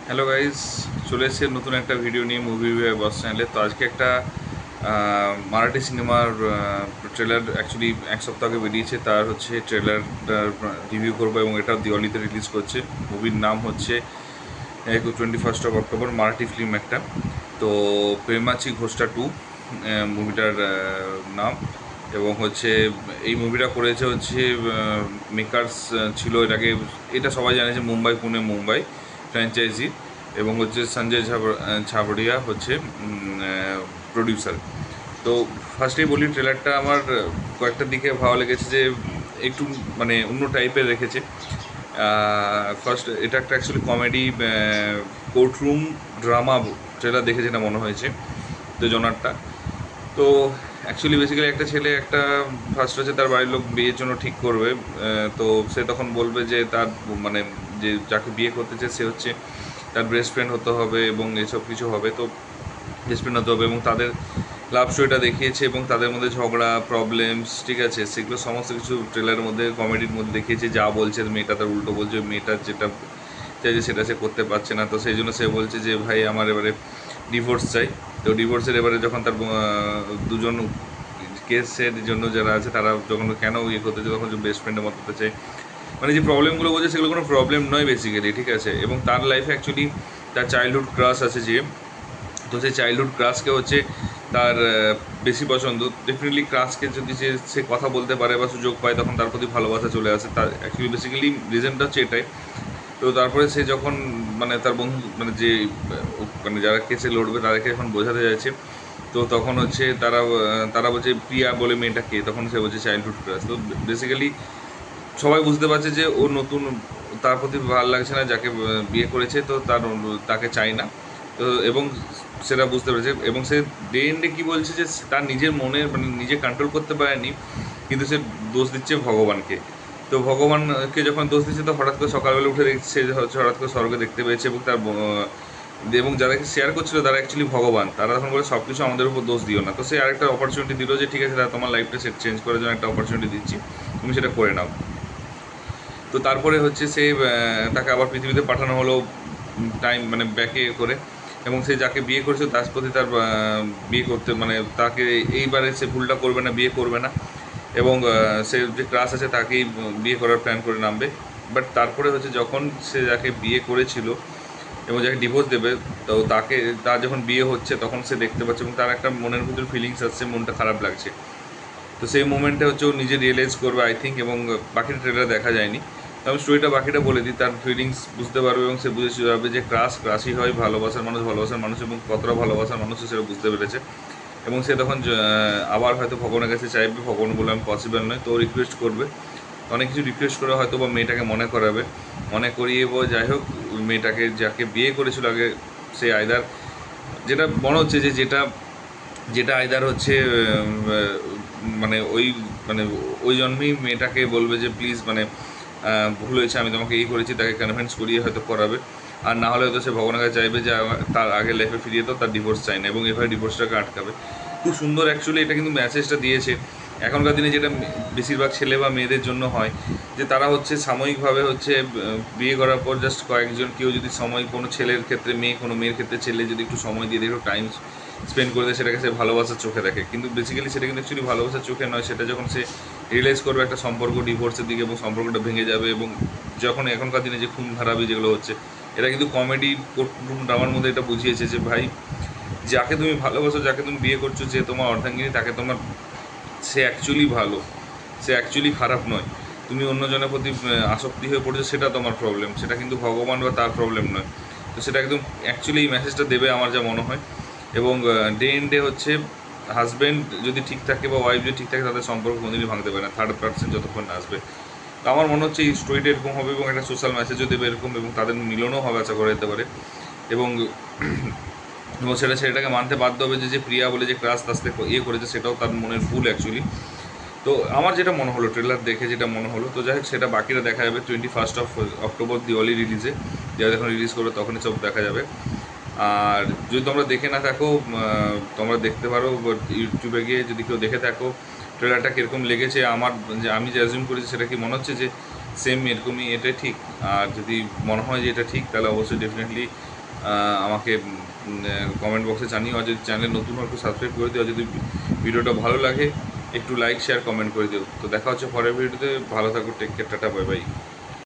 Hello guys, চলে এসেছে নতুন একটা ভিডিও নিয়ে মুভি বস চ্যানেলে। তো আজকে একটা মারাঠি সিনেমার ট্রেলার অ্যাকচুয়ালি এক সপ্তাহ আগে বেরিয়েছে, তার হচ্ছে ট্রেলারটার রিভিউ করবো এবং এটা দিওয়ালিতে রিলিজ করছে। মুভির নাম হচ্ছে 21 মারাঠি ফিল্ম একটা। তো প্রেমাচি ঘোষটা 2 মুভিটার নাম। এবং হচ্ছে এই মুভিটা করেছে হচ্ছে মেকার্স ছিল এর আগে, এটা সবাই জানে যে মুম্বাই পুনে মুম্বাই ফ্র্যাঞ্চাইজি, এবং হচ্ছে সঞ্জয় ছাবড়িয়া হচ্ছে প্রডিউসার। তো ফার্স্টেই বলি, ট্রেলারটা আমার কয়েকটা দিকে ভালো লেগেছে, যে একটু মানে অন্য টাইপের রেখেছে। ফার্স্ট এটা একটা actually comedy courtroom drama trailer দেখে যেটা মনে হয়েছে, তো জনারটা। তো অ্যাকচুয়ালি বেসিক্যালি একটা ছেলে একটা ফার্স্ট হচ্ছে তার বাড়ির লোক বিয়ের জন্য ঠিক করবে। তো সে তখন বলবে যে তার মানে যে যাকে বিয়ে করতেছে সে হচ্ছে তার বেস্ট ফ্রেন্ড হতে হবে এবং এসব কিছু হবে। তো বেস্ট ফ্রেন্ড হতে হবে এবং তাদের লাভ স্টোরিটা দেখিয়েছে এবং তাদের মধ্যে ঝগড়া প্রবলেমস, ঠিক আছে, সেগুলো সমস্ত কিছু ট্রেলারের মধ্যে কমেডির মধ্যে দেখিয়েছে। যা বলছে মেয়েটা তার উল্টো বলছে, মেয়েটার যেটা চাইছে সেটা সে করতে পারছে না। তো সেই জন্য সে বলছে যে ভাই আমার এবারে ডিভোর্স চাই। তো ডিভোর্সের এবারে যখন তার দুজন কেসের জন্য যারা আছে তারা যখন কেন ইয়ে করতে চায়, তখন বেস্ট ফ্রেন্ডের মতো হতে চায়। মানে যে প্রবলেমগুলো বলছে সেগুলো কোনো প্রবলেম নয় বেসিক্যালি, ঠিক আছে। এবং তার লাইফে অ্যাকচুয়ালি তার চাইল্ডহুড ক্রাশ আছে যে, তো সেই চাইল্ডহুড ক্রাশকে হচ্ছে তার বেশি পছন্দ। ডেফিনেটলি ক্রাশকে যদি সে কথা বলতে পারে বা সুযোগ পায় তখন তার প্রতি ভালোবাসা চলে আসে। তার অ্যাকচুয়ালি বেসিক্যালি রিজনটা হচ্ছে এটাই। তো তারপরে সে যখন মানে তার বন্ধু মানে যে মানে যারা কেসে লড়বে তাদেরকে যখন বোঝাতে যাচ্ছে, তো তখন হচ্ছে তারা বলছে প্রিয়া বলে মেয়েটাকে, তখন সে বলছে চাইল্ডহুড ক্রাশ। তো বেসিক্যালি সবাই বুঝতে পারছে যে ও নতুন, তার প্রতি ভালো লাগছে না যাকে বিয়ে করেছে, তো তাকে চাই না। তো এবং সেটা বুঝতে পেরেছে এবং সে ডে এন্ডে কী বলছে যে তার নিজের মনে মানে নিজে কন্ট্রোল করতে পারেনি, কিন্তু সে দোষ দিচ্ছে ভগবানকে। তো ভগবানকে যখন দোষ দিচ্ছে, তো হঠাৎ করে সকালবেলা উঠে দেখছে যে হচ্ছে হঠাৎ করে স্বর্গে দেখতে পেয়েছে এবং এবং যাদেরকে শেয়ার করছিল তারা অ্যাকচুয়ালি ভগবান। তারা তখন বলে সব কিছু আমাদের উপর দোষ দিও না। তো সে আরেকটা অপরচুনিটি দিল যে ঠিক আছে, তারা তোমার লাইফটা চেঞ্জ করার জন্য একটা অপরচুনিটি দিচ্ছি, তুমি সেটা করে নাও। তো তারপরে হচ্ছে সে তাকে আবার পৃথিবীতে পাঠানো হলো টাইম মানে ব্যাকে করে। এবং সে যাকে বিয়ে করেছে তার প্রতি তার বিয়ে করতে মানে তাকে এইবারে সে ভুলটা করবে না, বিয়ে করবে না। এবং সে যে ক্রাশ আছে তাকেই বিয়ে করার প্ল্যান করে নামবে। বাট তারপরে হচ্ছে যখন সে যাকে বিয়ে করেছিল এবং যাকে ডিভোর্স দেবে, তো তার যখন বিয়ে হচ্ছে তখন সে দেখতে পাচ্ছে এবং তার একটা মনের ভিতর ফিলিংস আসছে, মনটা খারাপ লাগছে। তো সেই মোমেন্টে হচ্ছে ও নিজে রিয়েলাইজ করবে আই থিঙ্ক, এবং বাকিটা ট্রেলার দেখা যায়নি। তো আমি স্টোরিটা বাকিটা বলে দিই, তার ফিলিংস বুঝতে পারবে এবং সে বুঝে যাবে যে ক্রাশই হয়, ভালোবাসার মানুষ এবং কতটা ভালোবাসার মানুষ সেটা বুঝতে পেরেছে। এবং সে তখন আবার হয়তো ভগবানের কাছে চাইবে, ভগবান বলে আমি পসিবল নয়, তো রিকোয়েস্ট করবে, অনেক কিছু রিকোয়েস্ট করে হয়তো বা মেয়েটাকে মনে করাবে, মনে করিয়ে যাই হোক মেয়েটাকে যাকে বিয়ে করেছিল আগে, সে আইদার যেটা মনে হচ্ছে যে যেটা যেটা আইদার হচ্ছে মানে মানে ওই জন্মেই মেয়েটাকে বলবে যে প্লিজ মানে ভুল হয়েছে, আমি তোমাকে এই করেছি, তাকে কনভিন্স করিয়ে হয়তো করাবে। আর না হলে হয়তো সে ভগবানের কাছে চাইবে যে তার আগে লাইফে ফিরিয়ে দাও, তার ডিভোর্স চাই না, এবং এভাবে ডিভোর্সটাকে আটকাবে। খুব সুন্দর অ্যাকচুয়ালি এটা কিন্তু মেসেজটা দিয়েছে। এখনকার দিনে যেটা বেশিরভাগ ছেলে বা মেয়েদের জন্য হয়, যে তারা হচ্ছে সাময়িকভাবে হচ্ছে বিয়ে করার পর জাস্ট কয়েকজন কেউ যদি সময়, কোনো ছেলের ক্ষেত্রে মেয়ে, কোনো মেয়ের ক্ষেত্রে ছেলে যদি একটু সময় দিয়ে একটু টাইম স্পেন্ড করে দেয়, সেটাকে সে ভালোবাসার চোখে দেখে। কিন্তু বেসিক্যালি সেটা কিন্তু অ্যাকচুয়ালি ভালোবাসার চোখে নয়। সেটা যখন সে রিয়েলাইজ করবে একটা সম্পর্ক ডিভোর্সের দিকে এবং সম্পর্কটা ভেঙে যাবে, এবং যখন এখনকার দিনে যে খুন খারাপি যেগুলো হচ্ছে, এটা কিন্তু কমেডি কোর্টরুম ড্রামার মধ্যে এটা বুঝিয়েছে যে ভাই, যাকে তুমি ভালোবাসো, যাকে তুমি বিয়ে করছো, যে তোমার অর্ধাঙ্গিনী, তাকে তোমার সে অ্যাকচুয়ালি ভালো, সে অ্যাকচুয়ালি খারাপ নয়। তুমি অন্যজনের প্রতি আসক্তি হয়ে পড়েছো, সেটা তোমার প্রবলেম, সেটা কিন্তু ভগবান বা তার প্রবলেম নয়। তো সেটা একদম অ্যাকচুয়ালি এই মেসেজটা দেবে আমার যা মনে হয়। এবং ডে এন্ড ডে হচ্ছে হাজব্যান্ড যদি ঠিক থাকে বা ওয়াইফ যদি ঠিক থাকে, তাদের সম্পর্ক কোনোদিনই ভাঙতে পারে না, থার্ড পার্সন যতক্ষণ না আসবে। তো আমার মনে হচ্ছে এই স্টোরিটা এরকম হবে এবং একটা সোশ্যাল মেসেজও দেবে এরকম, এবং তাদের মিলনও হবে আশা করা যেতে পারে। এবং এবং সেটাকে মানতে বাধ্য হবে যে প্রিয়া বলে যে ক্রাশ আস্তে ইয়ে করেছে, সেটাও তার মনের ভুল অ্যাকচুয়ালি। তো আমার যেটা মনে হলো ট্রেলার দেখে, যেটা মনে হলো, তো যাই হোক সেটা বাকিটা দেখা যাবে 21 দিওয়ালি রিলিজে, যারা যখন রিলিজ করবে তখনই সব দেখা যাবে। আর যদি তোমরা দেখে না থাকো, তোমরা দেখতে পারো ইউটিউবে গিয়ে, যদি কেউ দেখে থাকো ট্রেলারটা কীরকম লেগেছে আমার, যে আমি যে অ্যাজিউম করেছি সেটা কি মনে হচ্ছে যে সেম এরকমই, এটা ঠিক। আর যদি মনে হয় যে এটা ঠিক, তাহলে অবশ্যই ডেফিনেটলি আমাকে কমেন্ট বক্সে জানিও। আর যদি চ্যানেল নতুন হয় একটু সাবস্ক্রাইব করে দিও। আর যদি ভিডিওটা ভালো লাগে একটু লাইক শেয়ার কমেন্ট করে দিও। তো দেখা হচ্ছে পরের ভিডিওতে। ভালো থাকো, take care, tata, bye by.